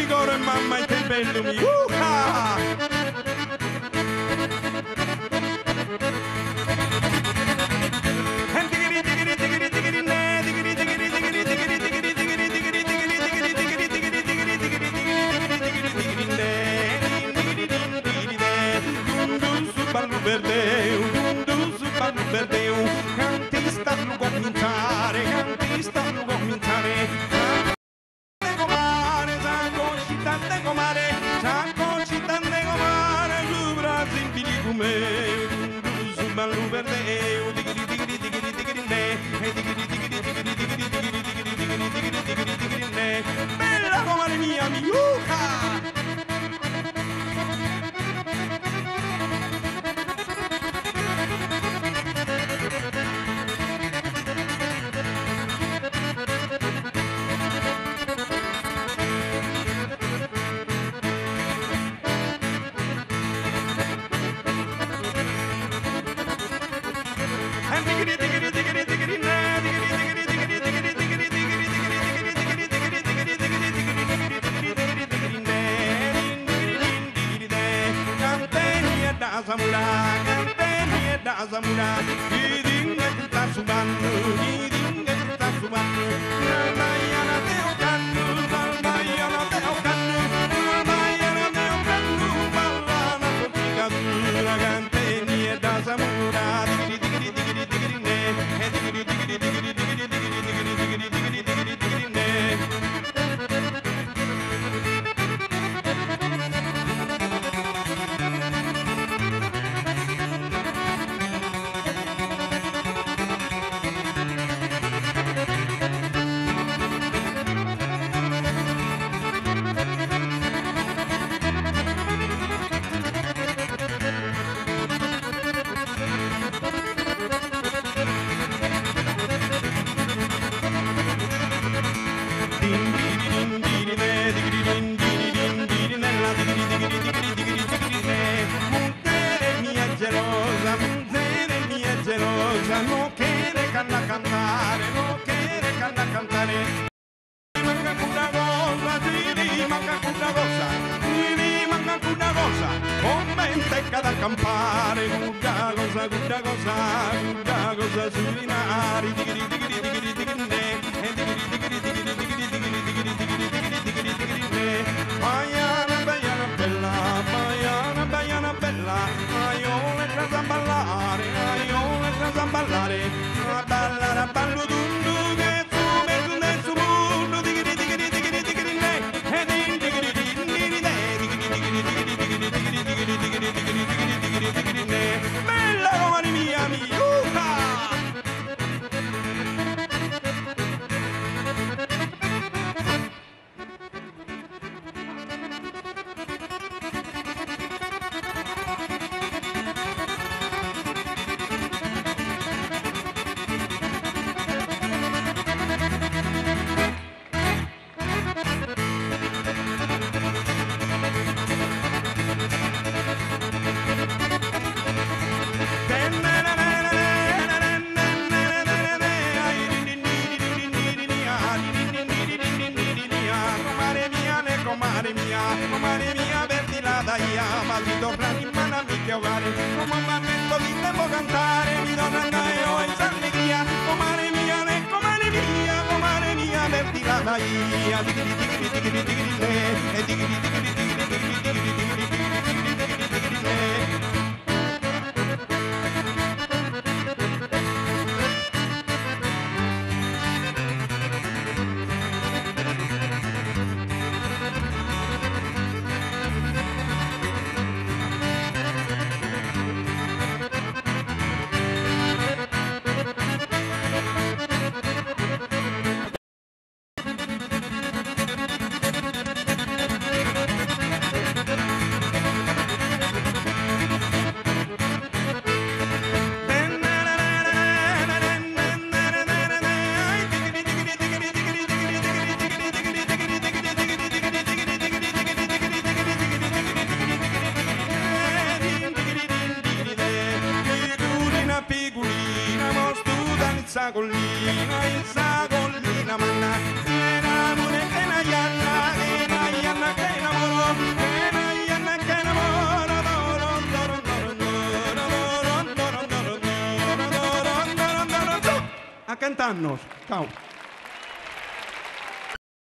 Igor e mamma e te bello mio. Perdeu, cantista non cominciare, cantista non cominciare. Tengo mare, sanco città tengo mare, sanco città tengo mare, su Brasil come su ballo perdeu, digiri digiri digiri digiri ne, digiri digiri digiri digiri digiri digiri digiri digiri digiri digiri ne, bella come mia miuca. Zamura, idinga kita subanu, idinga kita subanu, nalbayana teo kanu, nalbayana teo kanu, nalbayana teo kanu, balana sotika dura gante ni da zamura, digiri digiri digiri digiri ne, digiri digiri digiri digiri digiri digiri digiri digiri digiri digiri ne. No quiere cantare, no quiere cantare. Manca una cosa, ti manca una cosa, ti manca una cosa. Commenta cada campare, una cosa, una cosa, una cosa sui nari. Digiri digiri digiri digiri ne, digiri digiri digiri digiri digiri digiri digiri digiri digiri digiri ne. Baiana baiana bella, baiana baiana bella, aiole casa ballare, aiole casa ballare, a ballare a ballo dundu che su mezzo nel suo mondo, digiri digiri digiri digiri ne, digiri digiri digiri ne, digiri digiri digiri digiri digiri digiri digiri digiri digiri digiri ne, bella come mia miuca. Comare mia, verdi la daia, ma mi torna in mano a mi chiamare, come un momento di tempo cantare, mi torna io in allegria, comare mia, verdi la daia, digiri digiri digiri digiri ne, digiri digiri digiri digiri digiri digiri digiri digiri digiri ne. Collina, manna, era monete na yanna a cantar-nos. Ciao.